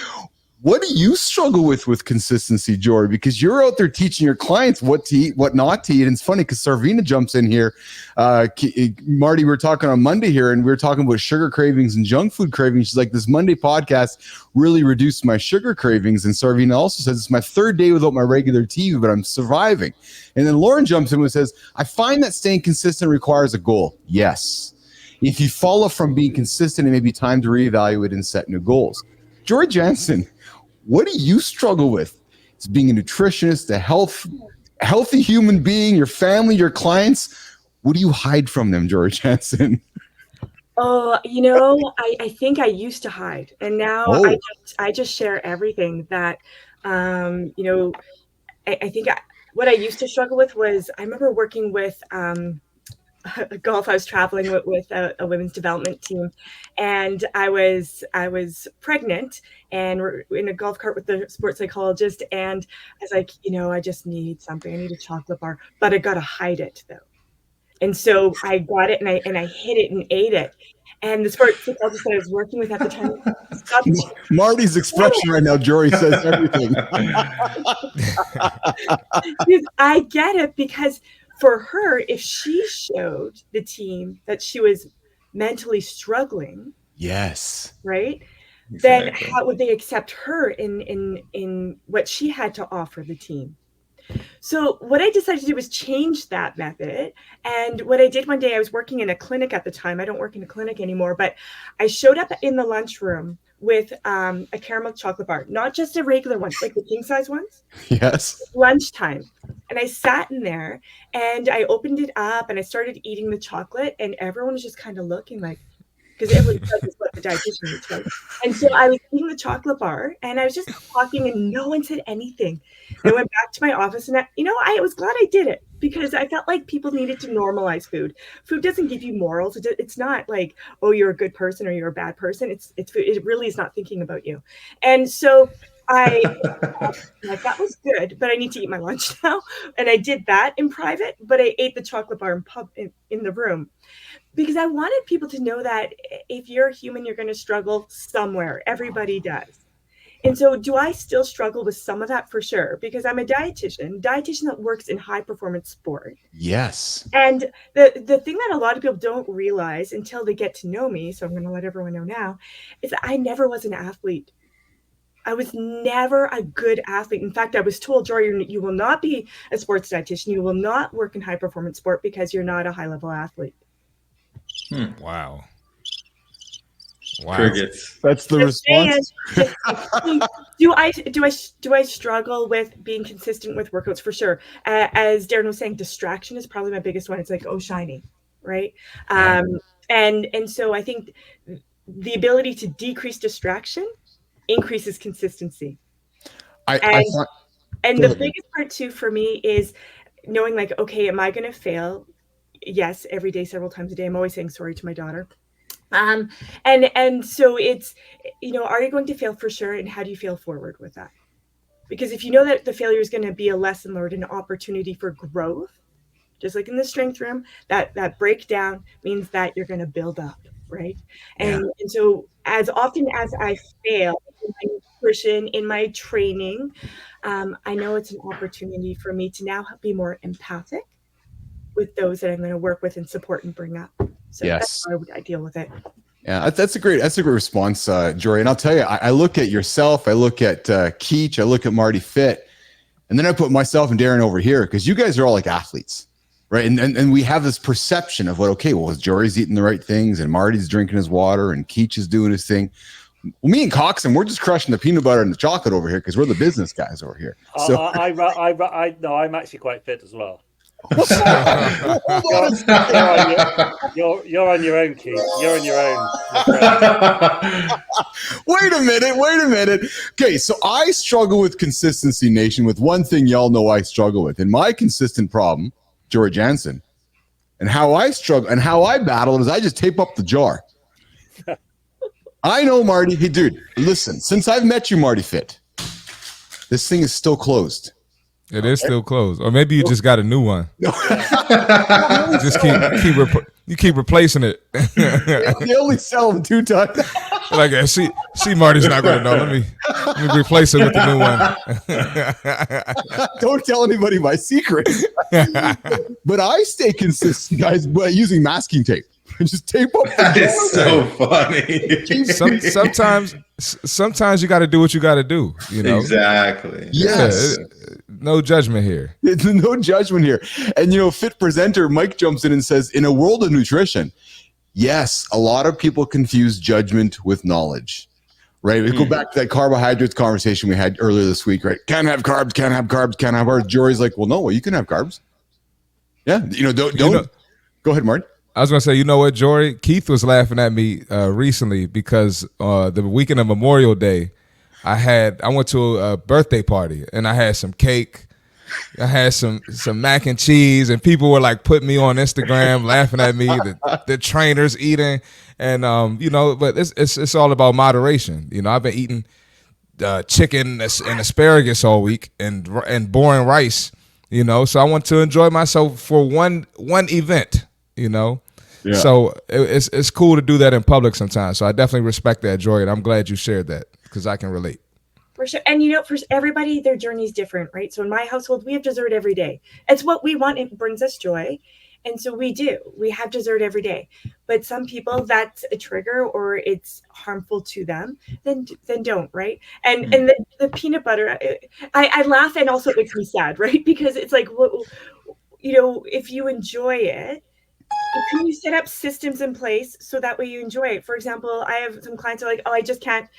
what do you struggle with consistency, Jory? Because you're out there teaching your clients what to eat, what not to eat. And it's funny because Sarvina jumps in here. Marty, we were talking on Monday here, and we were talking about sugar cravings and junk food cravings. She's like, this Monday podcast really reduced my sugar cravings. And Sarvina also says, it's my third day without my regular TV, but I'm surviving. And then Lauren jumps in and says, I find that staying consistent requires a goal. Yes. If you fall off from being consistent, it may be time to reevaluate and set new goals. George Janssen, what do you struggle with? It's being a nutritionist, a healthy human being, your family, your clients. What do you hide from them, George Janssen? Oh, I think I used to hide, and now I just share everything that, I think what I used to struggle with was, I remember working with golf. I was traveling with a women's development team, and I was pregnant, and we're in a golf cart with the sports psychologist, and I was like, I just need something. I need a chocolate bar, but I gotta hide it though. And so I got it, and I hid it and ate it. And the sports psychologist that I was working with at the time stopped. Marty's expression right now, Jory, says everything. I get it, because for her, if she showed the team that she was mentally struggling, yes, right, Exactly. then how would they accept her in what she had to offer the team? So what I decided to do was change that method. And what I did one day, I was working in a clinic at the time. I don't work in a clinic anymore, but I showed up in the lunchroom with a caramel chocolate bar, not just a regular one, like the king size ones. Yes. Lunchtime. And I sat in there, and I opened it up, and I started eating the chocolate, and everyone was just kind of looking like, because everyone says what the dietitian eats, right? And so I was eating the chocolate bar, and I was just talking, and no one said anything. And I went back to my office, and I was glad I did it, because I felt like people needed to normalize food. Food doesn't give you morals. It's not like, oh, you're a good person or you're a bad person. It's food. It really is not thinking about you. And so like, that was good, but I need to eat my lunch now. And I did that in private, but I ate the chocolate bar in the room, because I wanted people to know that if you're a human, you're going to struggle somewhere. Everybody does. And so do I still struggle with some of that? For sure, because I'm a dietitian that works in high performance sport. Yes. And the thing that a lot of people don't realize until they get to know me, so I'm going to let everyone know now, is that I never was an athlete. I was never a good athlete. In fact, I was told, Jory, you will not be a sports dietitian. You will not work in high performance sport because you're not a high level athlete. Wow. Crickets. That's the response. Do I struggle with being consistent with workouts? For sure. As Darren was saying, distraction is probably my biggest one. It's like, oh, shiny, right? Yeah. And so I think the ability to decrease distraction increases consistency. And the biggest part too for me is knowing, like, okay, am I going to fail? Yes, every day, several times a day. I'm always saying sorry to my daughter. And so it's, are you going to fail? For sure? And how do you fail forward with that? Because if you know that the failure is going to be a lesson learned, an opportunity for growth, just like in the strength room, that breakdown means that you're going to build up, right? And so as often as I fail in my nutrition, in my training, I know it's an opportunity for me to now be more empathic with those that I'm going to work with and support and bring up. So that's how I deal with it. Yeah, that's a great response, Jory. And I'll tell you, I look at yourself, I look at Keach, I look at Marty Fit, and then I put myself and Darren over here because you guys are all like athletes, right? And we have this perception of what, okay, well, Jory's eating the right things and Marty's drinking his water and Keach is doing his thing. Well, me and Coxon, we're just crushing the peanut butter and the chocolate over here because we're the business guys over here. So No, I'm actually quite fit as well. hold on a second. You're on your own, Keith. You're on your own. Wait a minute. Okay, so I struggle with consistency, nation, with one thing y'all know I struggle with. And my consistent problem, George Janssen, and how I struggle and how I battle it is I just tape up the jar. I know, Marty. Hey, dude, listen, since I've met you, Marty Fit, this thing is still closed. It is still closed, or maybe you just got a new one. No. Just keep replacing it. They only sell them 2 times. Like, see, Marty's not going to know. Let me replace it with the new one. Don't tell anybody my secret. But I stay consistent, guys, by using masking tape. Just tape up. That is so funny. Sometimes you got to do what you got to do. You know exactly. Yes. No judgment here. It's no judgment here. And Fit presenter Mike jumps in and says, in a world of nutrition, yes, a lot of people confuse judgment with knowledge. Right? We go back to that carbohydrates conversation we had earlier this week, right? Can't have carbs, can't have carbs, can't have carbs. Jory's like, well, you can have carbs. Yeah. Don't go ahead, Martin. I was going to say, you know what, Jory? Keith was laughing at me recently because the weekend of Memorial Day, I went to a birthday party and I had some cake. I had some mac and cheese, and people were like putting me on Instagram, laughing at me. The trainers eating, and but it's all about moderation. I've been eating chicken and asparagus all week and boring rice. So I want to enjoy myself for one event. Yeah. So it's cool to do that in public sometimes. So I definitely respect that, Joy, and I'm glad you shared that because I can relate. For sure. And for everybody, their journey is different, right? So in my household, we have dessert every day. It's what we want. It brings us joy. And so we have dessert every day. But some people, that's a trigger or it's harmful to them, then don't, right? And the peanut butter, I laugh, and also it makes me sad, right? Because it's like, if you enjoy it, can you set up systems in place so that way you enjoy it? For example, I have some clients who are like, I just can't,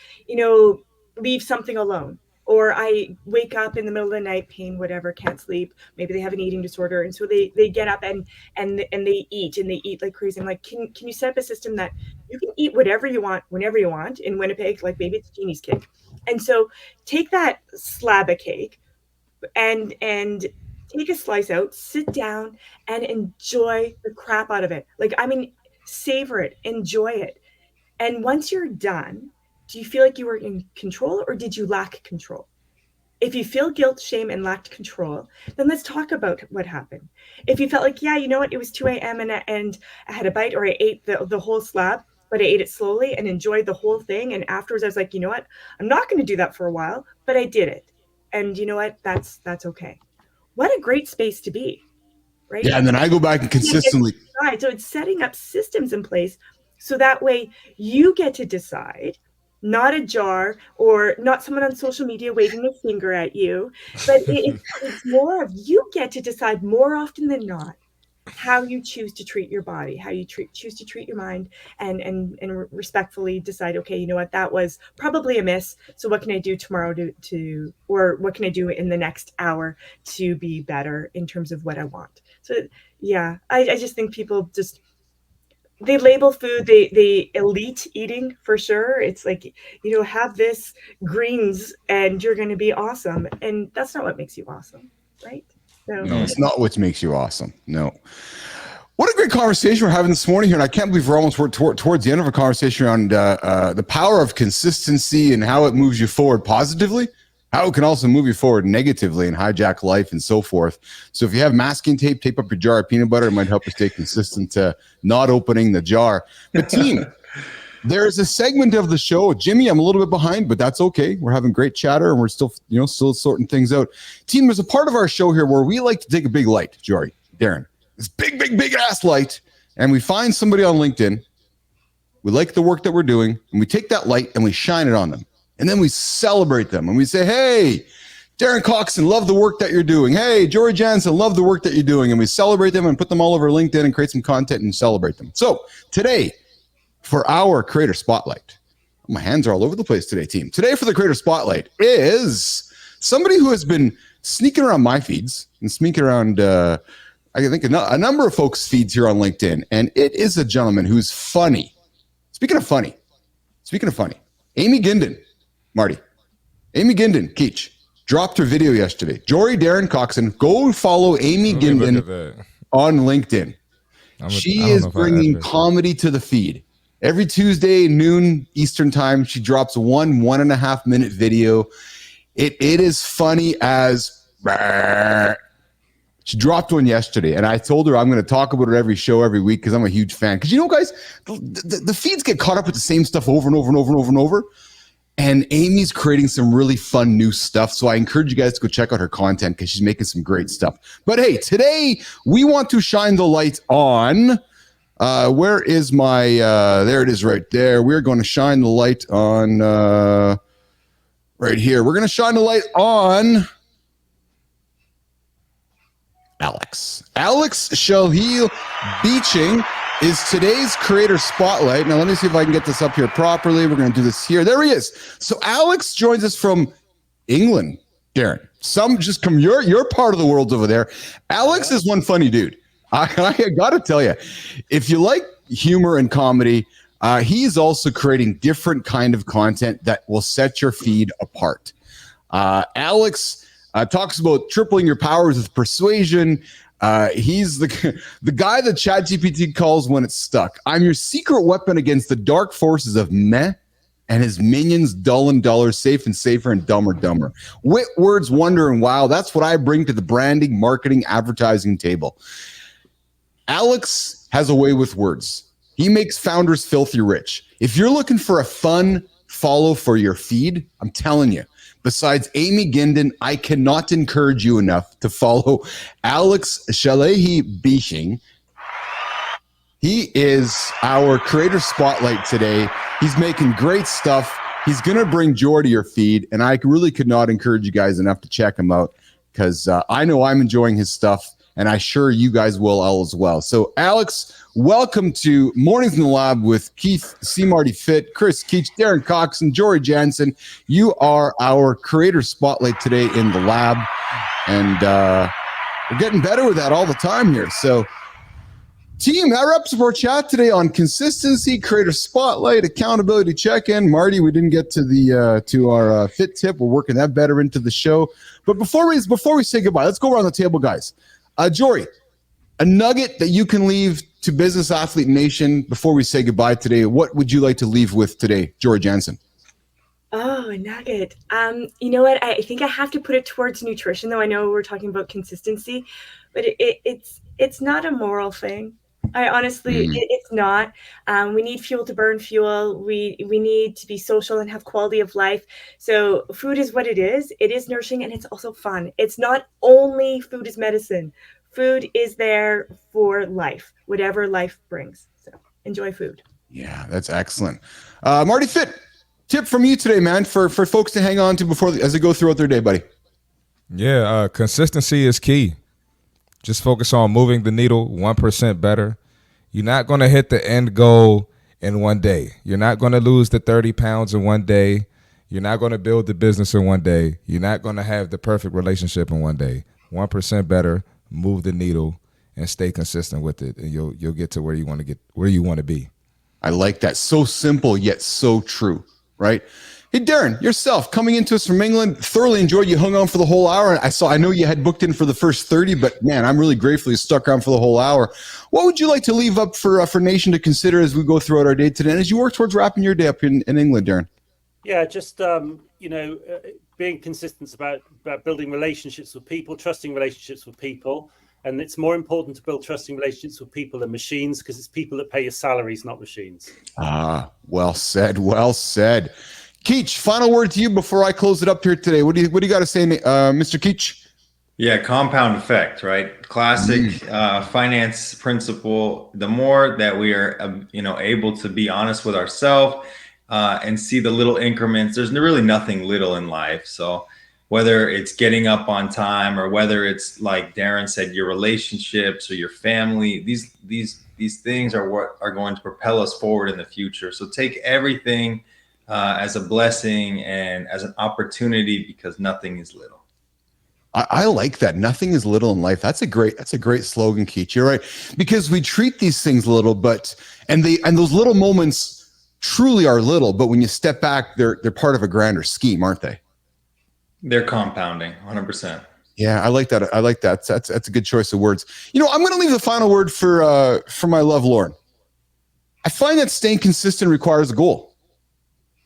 leave something alone. Or I wake up in the middle of the night, pain, whatever, can't sleep. Maybe they have an eating disorder. And so they get up and they eat like crazy. I'm like, can you set up a system that you can eat whatever you want, whenever you want? In Winnipeg, like maybe it's Jeannie's cake. And so take that slab of cake and take a slice out, sit down and enjoy the crap out of it. Savor it, enjoy it. And once you're done, do you feel like you were in control or did you lack control? If you feel guilt, shame, and lacked control, then let's talk about what happened. If you felt like, it was 2 a.m. and I had a bite, or I ate the whole slab, but I ate it slowly and enjoyed the whole thing. And afterwards I was like, I'm not going to do that for a while, but I did it. And you know what? That's okay. What a great space to be, right? Yeah, and then I go back and consistently. So it's setting up systems in place so that way you get to decide, not a jar or not someone on social media waving a finger at you, but it's more of you get to decide more often than not how you choose to treat your body, how you choose to treat your mind, and respectfully decide, okay, that was probably a miss. So what can I do tomorrow or what can I do in the next hour to be better in terms of what I want? So yeah, I just think people they label food, they elite eating for sure. It's like, have this greens and you're going to be awesome. And that's not what makes you awesome, right? So, no, it's not what makes you awesome. No. What a great conversation we're having this morning here. And I can't believe we're almost towards the end of a conversation around the power of consistency and how it moves you forward positively, how it can also move you forward negatively and hijack life and so forth. So if you have masking tape, tape up your jar of peanut butter. It might help you stay consistent to not opening the jar. But team, There's a segment of the show, Jimmy, I'm a little bit behind, but that's okay. We're having great chatter and we're still sorting things out. Team, there's a part of our show here where we like to take a big light, Jory, Darren, this big ass light, and we find somebody on LinkedIn. We like the work that we're doing, and we take that light and we shine it on them. And then we celebrate them and we say, hey, Darren Coxon, love the work that you're doing. Hey, George Janssen, love the work that you're doing. And we celebrate them and put them all over LinkedIn and create some content and celebrate them. So today, for our Creator Spotlight, my hands are all over the place today, team. Today for the Creator Spotlight is somebody who has been sneaking around my feeds and sneaking around, I think, a number of folks' feeds here on LinkedIn. And it is a gentleman who's funny. Speaking of funny, Amy Guindon, Marty. Amy Guindon, Keach, dropped her video yesterday. Jory, Darren Coxon, go follow Amy Guindon on LinkedIn. She is bringing comedy to the feed. Every Tuesday, noon Eastern time, she drops 1.5 minute video. It is funny as... She dropped one yesterday, and I told her I'm going to talk about it every show, every week, because I'm a huge fan. Because, guys, the feeds get caught up with the same stuff over and over. And Amy's creating some really fun new stuff. So I encourage you guys to go check out her content because she's making some great stuff. But hey, today we want to shine the light on, where is my, there it is right there. We're going to shine the light on, right here. We're going to shine the light on Alex Shalheel Beeching is today's Creator Spotlight. Now, let me see if I can get this up here properly. We're going to do this here. There he is. So Alex joins us from England, Darren. Some just come your part of the world over there. Alex is one funny dude. I got to tell you, if you like humor and comedy, he's also creating different kind of content that will set your feed apart. Alex talks about tripling your powers with persuasion. He's the guy that ChatGPT calls when it's stuck. I'm your secret weapon against the dark forces of meh and his minions, dull and duller, safe and safer, and dumber dumber. Wit, words, wonder, and wow. That's what I bring to the branding, marketing, advertising table. Alex has a way with words. He makes founders filthy rich. If you're looking for a fun follow for your feed, I'm telling you, besides Amy Guindon, I cannot encourage you enough to follow Alex Shalheel Beeching. He is our Creator Spotlight today. He's making great stuff. He's going to bring joy to your feed, and I really could not encourage you guys enough to check him out because I know I'm enjoying his stuff, and I'm sure you guys will all as well. So, Alex, welcome to Mornings in the Lab with Keith, C. Marty Fit, Chris Keach, Darren Coxon, George Janssen. You are our Creator Spotlight today in the lab, and we're getting better with that all the time here. So, team, that wraps up our chat today on consistency, Creator Spotlight, accountability check-in. Marty, we didn't get to the to our fit tip. We're working that better into the show. But before we say goodbye, let's go around the table, guys. Jory, a nugget that you can leave to Business Athlete Nation before we say goodbye today. What would you like to leave with today, George Janssen? Oh, a nugget. You know what? I think I have to put it towards nutrition, though I know we're talking about consistency, but it's not a moral thing. I honestly, it's not. We need fuel to burn fuel. We need to be social and have quality of life. So food is what it is. It is nourishing and it's also fun. It's not only food is medicine. Food is there for life, whatever life brings. So enjoy food. Yeah, that's excellent. Marty Fit, tip from you today, man, for folks to hang on to as they go throughout their day, buddy. Yeah, consistency is key. Just focus on moving the needle 1% better. You're not going to hit the end goal in one day. You're not going to lose the 30 pounds in one day. You're not going to build the business in one day. You're not going to have the perfect relationship in one day. 1% better, move the needle, and stay consistent with it, and you'll get to where you want to be. I like that. So simple yet so true, right? Hey, Darren, yourself coming into us from England, thoroughly enjoyed. You hung on for the whole hour. I know you had booked in for the first 30, but man, I'm really grateful you stuck around for the whole hour. What would you like to leave up for Nation to consider as we go throughout our day today, and as you work towards wrapping your day up in England, Darren? Yeah, just being consistent about building relationships with people, trusting relationships with people, And it's more important to build trusting relationships with people than machines, because it's people that pay your salaries, not machines. Ah, well said. Well said. Keach, final word to you before I close it up here today. What do you got to say, Mr. Keach? Yeah, compound effect, right? Classic finance principle. The more that we are, able to be honest with ourselves and see the little increments, there's really nothing little in life. So whether it's getting up on time or whether it's like Darren said, your relationships or your family, these things are what are going to propel us forward in the future. So take everything as a blessing and as an opportunity, because nothing is little. I like that. Nothing is little in life. That's a great slogan, Keith. You're right. Because we treat these things little, and those little moments truly are little, but when you step back, they're part of a grander scheme, aren't they? They're compounding 100%. Yeah, I like that. I like that. That's a good choice of words. I'm going to leave the final word for my love, Lauren. I find that staying consistent requires a goal.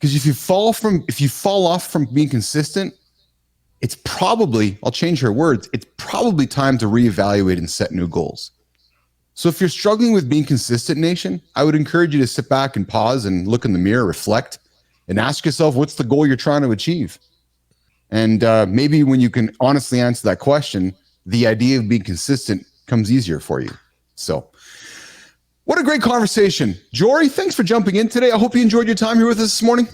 Because if you fall off from being consistent, it's probably, I'll change her words, it's probably time to reevaluate and set new goals. So if you're struggling with being consistent, nation, I would encourage you to sit back and pause and look in the mirror, reflect, and ask yourself, what's the goal you're trying to achieve? And maybe when you can honestly answer that question, the idea of being consistent comes easier for you. So what a great conversation. Jory, thanks for jumping in today. I hope you enjoyed your time here with us this morning.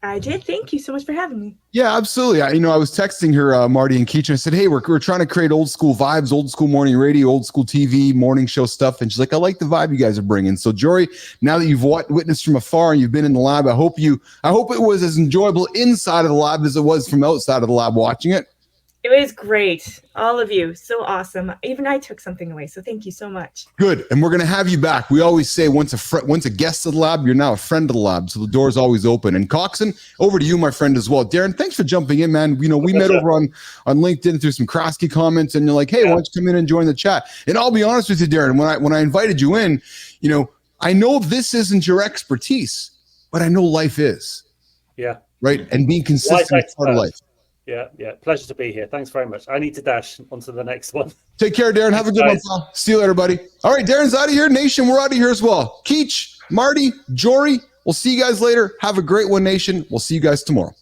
I did. Thank you so much for having me. Yeah, absolutely. I was texting her, Marty and Keach, and I said, hey, we're trying to create old school vibes, old school morning radio, old school TV, morning show stuff. And she's like, I like the vibe you guys are bringing. So Jory, now that you've witnessed from afar and you've been in the lab, I hope it was as enjoyable inside of the lab as it was from outside of the lab watching it. It was great. All of you. So awesome. Even I took something away. So thank you so much. Good. And we're going to have you back. We always say once a guest of the lab, you're now a friend of the lab. So the door's always open. And Coxon, over to you, my friend, as well. Darren, thanks for jumping in, man. We met over on LinkedIn through some Krasky comments, and you're like, hey, why don't you come in and join the chat? And I'll be honest with you, Darren, when I invited you in, I know this isn't your expertise, but I know life is. Yeah. Right. And being consistent is part of life. Yeah. Pleasure to be here. Thanks very much. I need to dash onto the next one. Take care, Darren. Have a good one, pal. See you later, buddy. All right, Darren's out of here. Nation, we're out of here as well. Keach, Marty, Jory, we'll see you guys later. Have a great one, Nation. We'll see you guys tomorrow.